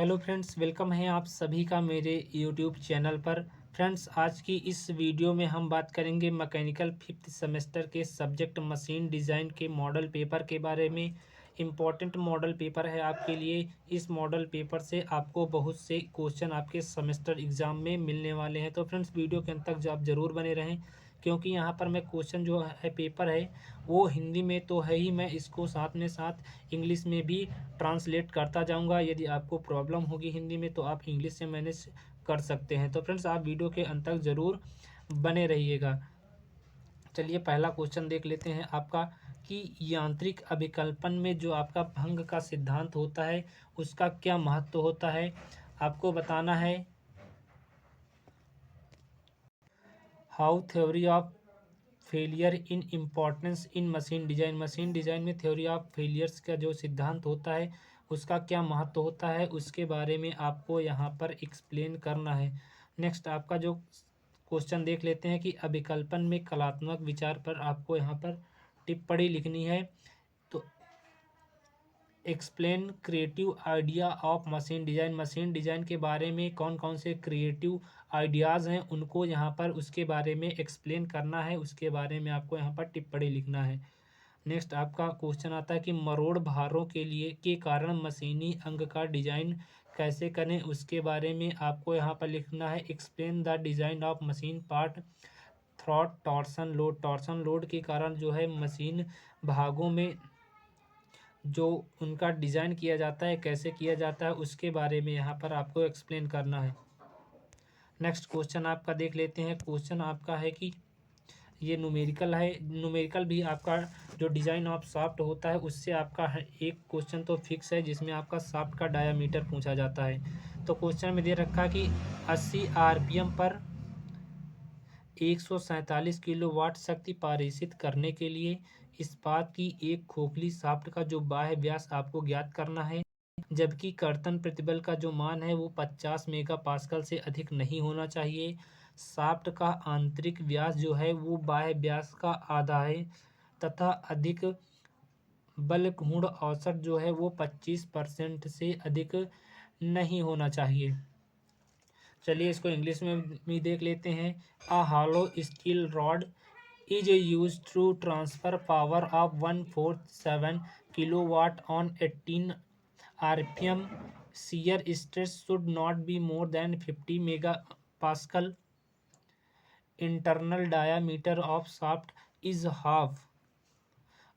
Hello friends, welcome है आप सभी का मेरे यूट्यूब चैनल पर। फ्रेंड्स, आज की इस वीडियो में हम बात करेंगे मैकेनिकल फिफ्थ सेमेस्टर के सब्जेक्ट मशीन डिज़ाइन के मॉडल पेपर के बारे में। इम्पॉर्टेंट मॉडल पेपर है आपके लिए। इस मॉडल पेपर से आपको बहुत से क्वेश्चन आपके सेमेस्टर एग्ज़ाम में मिलने वाले हैं। तो फ्रेंड्स, वीडियो के अंत तक आप ज़रूर बने रहें, क्योंकि यहाँ पर मैं क्वेश्चन जो है पेपर है वो हिंदी में तो है ही, मैं इसको साथ में साथ इंग्लिश में भी ट्रांसलेट करता जाऊंगा। यदि आपको प्रॉब्लम होगी हिंदी में तो आप इंग्लिश से मैनेज कर सकते हैं। तो फ्रेंड्स, आप वीडियो के अंत तक ज़रूर बने रहिएगा। चलिए पहला क्वेश्चन देख लेते हैं आपका, कि यांत्रिक अभिकल्पन में जो आपका भंग का सिद्धांत होता है उसका क्या महत्व होता है। आपको बताना है how theory of failure in importance in machine design. Machine design में थ्योरी ऑफ फेलियर्स का जो सिद्धांत होता है उसका क्या महत्व होता है, उसके बारे में आपको यहाँ पर एक्सप्लेन करना है। नेक्स्ट आपका जो क्वेश्चन देख लेते हैं, कि अभिकल्पन में कलात्मक विचार पर आपको यहाँ पर टिप्पणी लिखनी है। तो explain creative idea of machine design. Machine design के बारे में कौन कौन से क्रिएटिव आइडियाज़ हैं उनको यहाँ पर उसके बारे में एक्सप्लेन करना है, उसके बारे में आपको यहाँ पर टिप्पणी लिखना है। नेक्स्ट आपका क्वेश्चन आता है कि मरोड़ भारों के लिए के कारण मशीनी अंग का डिजाइन कैसे करें, उसके बारे में आपको यहाँ पर लिखना है। Explain the design of machine part throat torsion load. Torsion load के कारण जो है मशीन भागों में जो उनका डिज़ाइन किया जाता है कैसे किया जाता है, उसके बारे में यहाँ पर आपको एक्सप्लेन करना है। नेक्स्ट क्वेश्चन आपका देख लेते हैं। क्वेश्चन आपका है कि ये न्यूमेरिकल है। न्यूमेरिकल भी आपका जो डिज़ाइन ऑफ शाफ्ट होता है उससे आपका एक क्वेश्चन तो फिक्स है, जिसमें आपका शाफ्ट का डायामीटर पूछा जाता है। तो क्वेश्चन में दे रखा है कि 80 आरपीएम पर 147 किलोवाट शक्ति पारित करने के लिए इस्पात की एक खोखली शाफ्ट का जो बाह्य व्यास आपको ज्ञात करना है, जबकि कर्तन प्रतिबल का जो मान है वो 50 मेगा पास्कल से अधिक नहीं होना चाहिए। शाफ्ट का आंतरिक व्यास जो है वो बाह्य व्यास का आधा है, तथा अधिक बल गुण औसत जो है वो 25% से अधिक नहीं होना चाहिए। चलिए इसको इंग्लिश में भी देख लेते हैं। A hollow steel rod is use to transfer power of 147 kilowatt on 18 RPM. shear stress should not be more than 50 megapascal. Internal diameter of shaft is half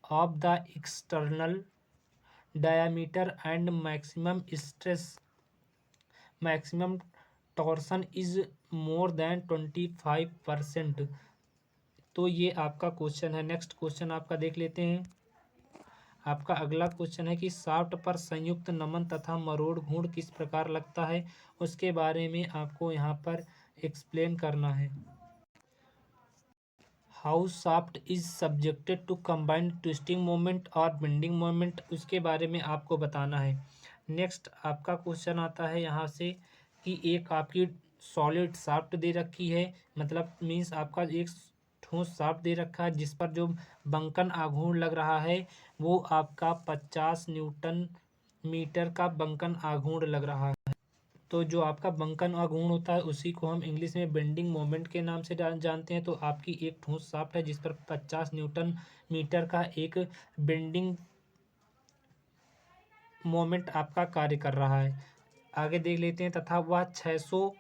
of the external diameter and maximum torsion is more than 25%। तो ये आपका question है। Next question आपका देख लेते हैं। आपका अगला क्वेश्चन है कि शाफ्ट पर संयुक्त नमन तथा मरोड़ घूर्ण किस प्रकार लगता है, उसके बारे में आपको यहाँ पर एक्सप्लेन करना है। How shaft is subjected to combined twisting moment और बेंडिंग मोमेंट, उसके बारे में आपको बताना है। नेक्स्ट आपका क्वेश्चन आता है यहाँ से, कि एक आपकी सॉलिड शाफ्ट दे रखी है, मतलब मीन्स आपका एक ठोस शाफ्ट दे रखा है जिस पर जो बंकन आघूर्ण लग रहा है वो आपका 50 न्यूटन मीटर का बंकन आघूर्ण लग रहा है। तो जो आपका बंकन आघूर्ण होता है उसी को हम इंग्लिश में बेंडिंग मोमेंट के नाम से जानते हैं। तो आपकी एक ठोस शाफ्ट है जिस पर 50 न्यूटन मीटर का एक बेंडिंग मोमेंट आपका कार्य कर रहा है। आगे देख लेते हैं। तथा वह 600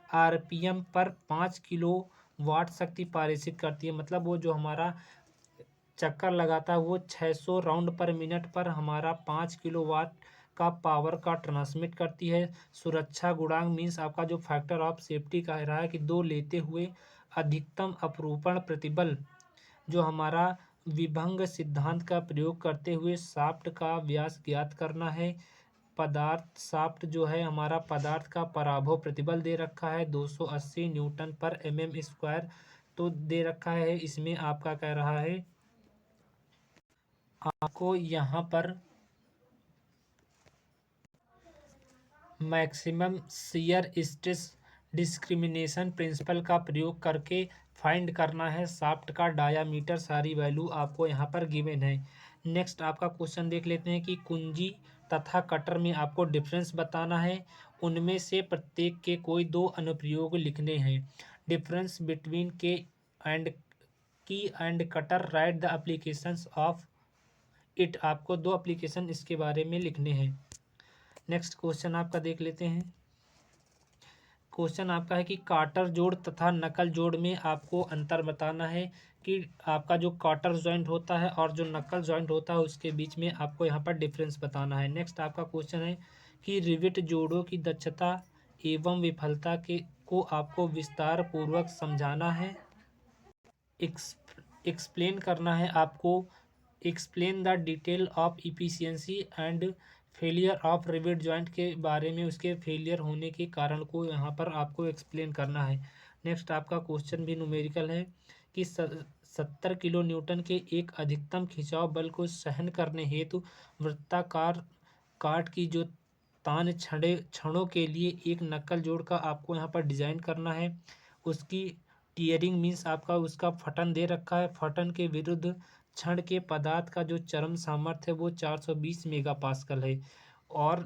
आरपीएम पर 5 किलो वाट शक्ति पारित करती है, मतलब वो जो हमारा चक्कर लगाता है वो 600 राउंड पर मिनट पर हमारा 5 किलो वाट का पावर का ट्रांसमिट करती है। सुरक्षा गुणांक मीन्स आपका जो फैक्टर ऑफ सेफ्टी कह रहा है कि 2 लेते हुए अधिकतम अपरूपण प्रतिबल जो हमारा विभंग सिद्धांत का प्रयोग करते हुए शाफ्ट का व्यास ज्ञात करना है। पदार्थ शाफ्ट जो है हमारा पदार्थ का पराभव प्रतिबल दे रखा है 280 न्यूटन पर mm स्क्वायर तो दे रखा है। इसमें आपका कह रहा है आपको यहाँ पर maximum shear stress discrimination principle का प्रयोग करके फाइंड करना है शाफ्ट का डायामीटर। सारी वैल्यू आपको यहाँ पर गिवन है। नेक्स्ट आपका क्वेश्चन देख लेते हैं कि कुंजी तथा कटर में आपको डिफरेंस बताना है। उनमें से प्रत्येक के कोई दो अनुप्रयोग लिखने हैं। डिफरेंस बिटवीन के एंड की end cutter, right the applications of it. आपको दो एप्लीकेशन इसके बारे में लिखने हैं। नेक्स्ट क्वेश्चन आपका देख लेते हैं। क्वेश्चन आपका है कि काटर जोड़ तथा नकल जोड़ में आपको अंतर बताना है कि आपका जो काटर जॉइंट होता है और जो नकल जॉइंट होता है उसके बीच में आपको यहाँ पर डिफरेंस बताना है। नेक्स्ट आपका क्वेश्चन है कि रिविट जोड़ों की दक्षता एवं विफलता के को आपको विस्तार पूर्वक समझाना है। एक्सप्लेन करना है आपको। Explain the detail of efficiency and failure of rivet joint के बारे में, उसके फेलियर होने के कारण को यहाँ पर आपको एक्सप्लेन करना है। नेक्स्ट आपका क्वेश्चन भी न्यूमेरिकल है कि 70 किलो न्यूटन के एक अधिकतम खिंचाव बल को सहन करने हेतु वृत्ताकार काट की जो तान छड़ों के लिए एक नक्कल जोड़ का आपको यहाँ पर डिजाइन करना है। उसकी टीयरिंग मीन्स आपका उसका फटन दे रखा है। फटन के विरुद्ध क्षण के पदार्थ का जो चरम सामर्थ्य है वो 420 मेगा पास्कल है। और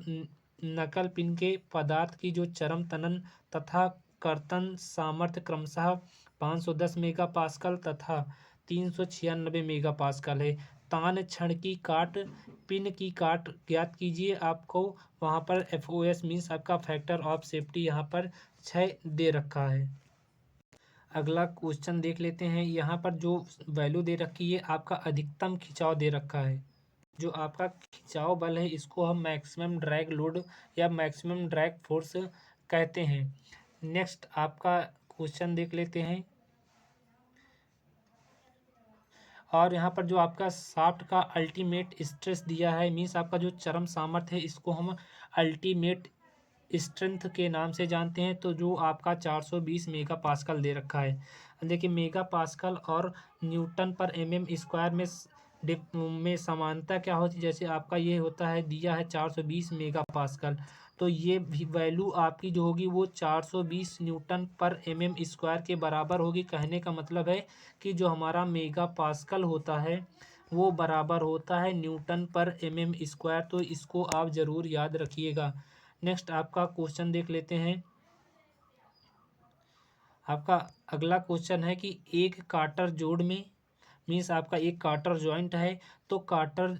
नकल पिन के पदार्थ की जो चरम तनन तथा कर्तन सामर्थ्य क्रमशः 510 मेगा पास्कल तथा 396 मेगा पास्कल है। तान क्षण की काट पिन की काट ज्ञात कीजिए। आपको वहाँ पर FOS मीन्स आपका फैक्टर ऑफ सेफ्टी यहाँ पर 6 दे रखा है। अगला क्वेश्चन देख लेते हैं। यहाँ पर जो वैल्यू दे रखी है आपका अधिकतम खिंचाव दे रखा है। जो आपका खिंचाव बल है इसको हम मैक्सिमम ड्रैग लोड या मैक्सिमम ड्रैग फोर्स कहते हैं। नेक्स्ट आपका क्वेश्चन देख लेते हैं। और यहाँ पर जो आपका शाफ्ट का अल्टीमेट स्ट्रेस दिया है मीन्स आपका जो चरम सामर्थ्य है इसको हम अल्टीमेट स्ट्रेंथ के नाम से जानते हैं। तो जो आपका 420 मेगा पास्कल दे रखा है। देखिए मेगा पास्कल और न्यूटन पर mm² में समानता क्या होती है। जैसे आपका ये होता है दिया है 420 मेगा पास्कल, तो ये भी वैल्यू आपकी जो होगी वो 420 न्यूटन पर mm² के बराबर होगी। कहने का मतलब है कि जो हमारा मेगा पास्कल होता है वो बराबर होता है न्यूटन पर mm²। तो इसको आप ज़रूर याद रखिएगा। नेक्स्ट आपका क्वेश्चन देख लेते हैं। आपका अगला क्वेश्चन है कि एक काटर जोड़ में मीन्स आपका एक काटर जॉइंट है तो काटर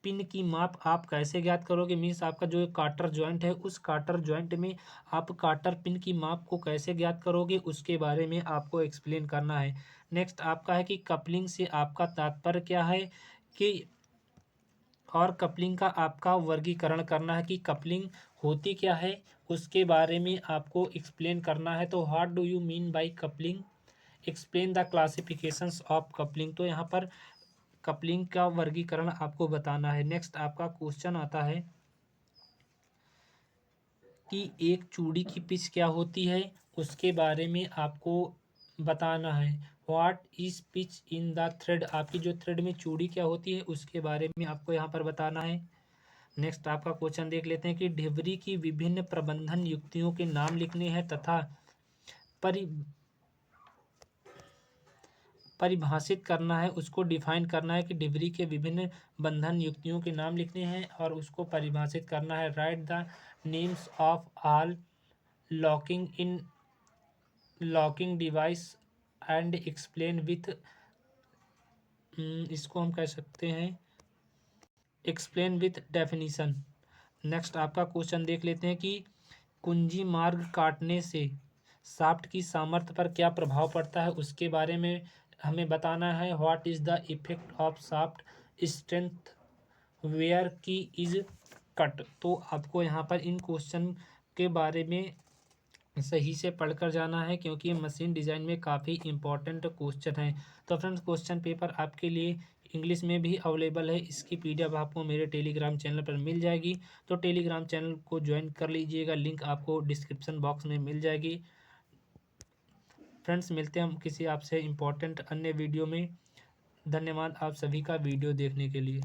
पिन की माप आप कैसे ज्ञात करोगे। मीन्स आपका जो काटर जॉइंट है उस काटर जॉइंट में आप काटर पिन की माप को कैसे ज्ञात करोगे उसके बारे में आपको एक्सप्लेन करना है। नेक्स्ट आपका है कि कपलिंग से आपका तात्पर्य क्या है कि और कपलिंग का आपका वर्गीकरण करना है कि कपलिंग होती क्या है उसके बारे में आपको एक्सप्लेन करना है। तो what do you mean by coupling, explain the classifications of coupling. तो यहाँ पर कपलिंग का वर्गीकरण आपको बताना है। नेक्स्ट आपका क्वेश्चन आता है कि एक चूड़ी की पिच क्या होती है उसके बारे में आपको बताना है। What is pitch in the thread, आपकी जो थ्रेड में चूड़ी क्या होती है उसके बारे में आपको यहाँ पर बताना है। नेक्स्ट आपका क्वेश्चन देख लेते हैं कि डिबरी की विभिन्न प्रबंधन युक्तियों के नाम लिखने हैं तथा परिभाषित करना है, उसको डिफाइन करना है कि डिबरी के विभिन्न बंधन युक्तियों के नाम लिखने हैं और उसको परिभाषित करना है। Right the names of all locking device and explain with, इसको हम कह सकते हैं एक्सप्लेन विथ डेफिनीशन। नेक्स्ट आपका क्वेश्चन देख लेते हैं कि कुंजी मार्ग काटने से शाफ्ट की सामर्थ्य पर क्या प्रभाव पड़ता है उसके बारे में हमें बताना है। What is the effect of shaft strength where key is cut. तो आपको यहाँ पर इन क्वेश्चन के बारे में सही से पढ़कर जाना है क्योंकि मशीन डिज़ाइन में काफ़ी इंपॉर्टेंट क्वेश्चन है। तो फ्रेंड्स क्वेश्चन पेपर आपके लिए इंग्लिश में भी अवेलेबल है। इसकी PDF आपको मेरे टेलीग्राम चैनल पर मिल जाएगी। तो टेलीग्राम चैनल को ज्वाइन कर लीजिएगा, लिंक आपको डिस्क्रिप्शन बॉक्स में मिल जाएगी। फ्रेंड्स मिलते हैं हम किसी आपसे इम्पोर्टेंट अन्य वीडियो में। धन्यवाद आप सभी का वीडियो देखने के लिए।